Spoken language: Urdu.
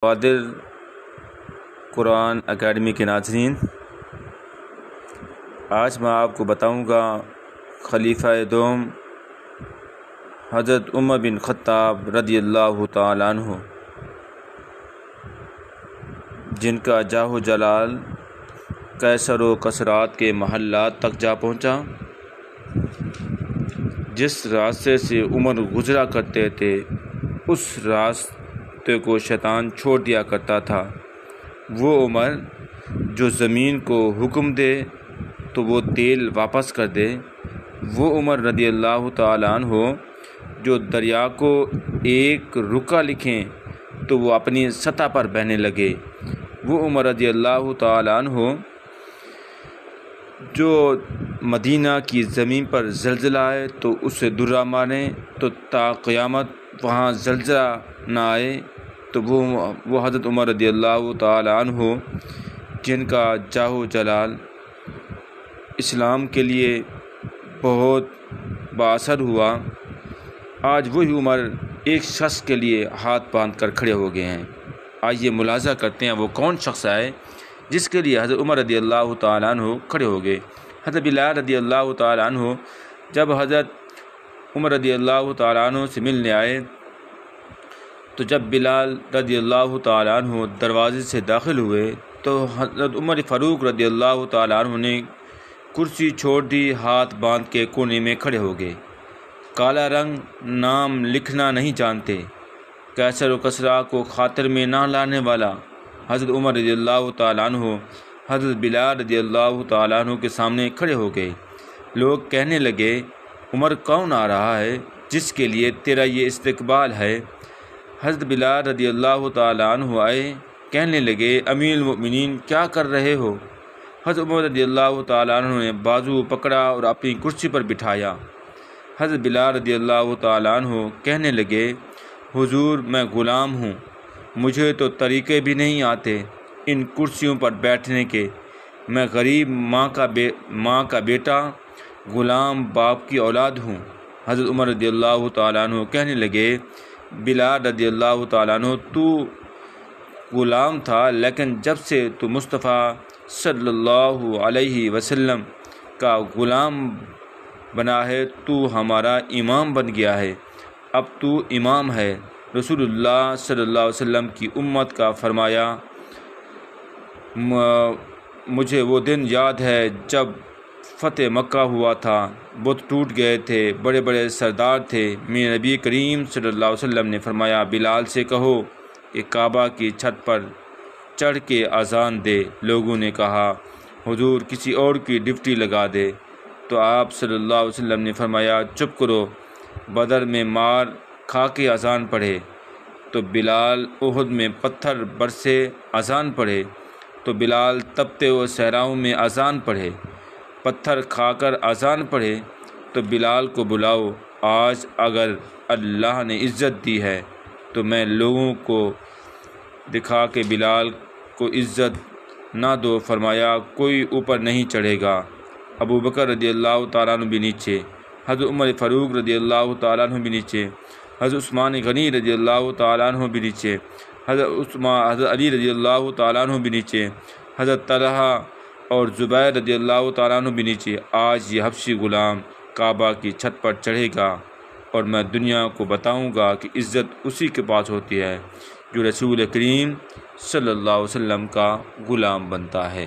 قادر قرآن اکیڈمی کے ناظرین، آج میں آپ کو بتاؤں گا خلیفہ دوم حضرت عمر بن خطاب رضی اللہ تعالیٰ عنہ، جن کا جاہ و جلال کیسر و کسرات کے محلات تک جا پہنچا۔ جس راستے سے عمر گزرا کرتے تھے اس راستے کو شیطان چھوڑ دیا کرتا تھا۔ وہ عمر جو زمین کو حکم دے تو وہ تیل واپس کر دے، وہ عمر رضی اللہ تعالیٰ عنہ جو دریا کو ایک رکا لکھیں تو وہ اپنی سطح پر بہنے لگے، وہ عمر رضی اللہ تعالیٰ عنہ جو مدینہ کی زمین پر زلزلہ آئے تو اسے درہ ماریں تو تا قیامت وہاں زلزلہ نہ آئے، تو وہ حضرت عمر رضی اللہ تعالیٰ عنہ جن کا جاہ و جلال اسلام کے لیے بہت بااثر ہوا، آج وہی عمر ایک شخص کے لیے ہاتھ باندھ کر کھڑے ہو گئے ہیں۔ آئیے ملاحظہ کرتے ہیں وہ کون شخص ہے جس کے لیے حضرت عمر رضی اللہ تعالیٰ عنہ کھڑے ہو گئے۔ حضرت بلال رضی اللہ تعالیٰ عنہ جب حضرت عمر رضی اللہ تعالیٰ عنہ سے ملنے آئے تو جب بلال رضی اللہ تعالیٰ عنہ دروازے سے داخل ہوئے تو حضرت عمر فاروق رضی اللہ تعالیٰ عنہ نے کرسی چھوڑ دی، ہاتھ باندھ کے کونے میں کھڑے ہو گئے۔ کالا رنگ، نام لکھنا نہیں جانتے، کیسر و کسرا کو خاطر میں نہ لانے والا حضرت عمر رضی اللہ تعالیٰ عنہ حضرت بلال رضی اللہ تعالیٰ عنہ کے سامنے کھڑے ہو گئے۔ لوگ کہنے لگے، عمر کون آ رہا ہے جس کے لیے تیرا یہ استقبال ہے؟ حضرت بلال رضی اللہ تعالیٰ عنہ آئے، کہنے لگے، امیر المؤمنین کیا کر رہے ہو؟ حضرت عمر رضی اللہ تعالیٰ عنہ نے بازو پکڑا اور اپنی کرسی پر بٹھایا۔ حضرت بلال رضی اللہ تعالیٰ عنہ کہنے لگے، حضور میں غلام ہوں، مجھے تو طریقے بھی نہیں آتے ان کرسیوں پر بیٹھنے کے، میں غریب ماں کا بیٹا، غلام باپ کی اولاد ہوں۔ حضرت عمر رضی اللہ تعالیٰ عنہ کہنے لگے، بلال رضی اللہ تعالیٰ عنہ تو غلام تھا، لیکن جب سے تو مصطفیٰ صلی اللہ علیہ وسلم کا غلام بنا ہے تو ہمارا امام بن گیا ہے، اب تو امام ہے۔ رسول اللہ صلی اللہ علیہ وسلم کی امت کا فرمایا، مجھے وہ دن یاد ہے جب فتح مکہ ہوا تھا، بت ٹوٹ گئے تھے، بڑے بڑے سردار تھے، میرے نبی کریم صلی اللہ علیہ وسلم نے فرمایا، بلال سے کہو کہ کعبہ کی چھت پر چڑھ کے اذان دے۔ لوگوں نے کہا، حضور کسی اور کی ڈیوٹی لگا دے، تو آپ صلی اللہ علیہ وسلم نے فرمایا، چپ کرو، بدر میں مار کھا کے اذان پڑھے تو بلال احد میں پتھر برسے اذان پڑھے، تو بلال تپتے و صحراؤں میں اذان پڑھے، پتھر کھا کر اذان پڑھے، تو بلال کو بلاؤ۔ آج اگر اللہ نے عزت دی ہے تو میں لوگوں کو دکھا کہ بلال کو عزت نہ دو۔ فرمایا، کوئی اوپر نہیں چڑھے گا۔ ابو بکر رضی اللہ تعالیٰ عنہ بھی نیچے، حضرت عمر فاروق رضی اللہ تعالیٰ عنہ بھی نیچے، حضرت عثمان غنی رضی اللہ تعالیٰ عنہ بھی نیچے، حضرت علی رضی اللہ تعالیٰ عنہ بھی نیچے، حضرت طلحہ اور زبیر رضی اللہ تعالیٰ عنہ بھی نیچے۔ آج یہ حبشی غلام کعبہ کی چھت پر چڑھے گا اور میں دنیا کو بتاؤں گا کہ عزت اسی کے پاس ہوتی ہے جو رسول کریم صلی اللہ علیہ وسلم کا غلام بنتا ہے۔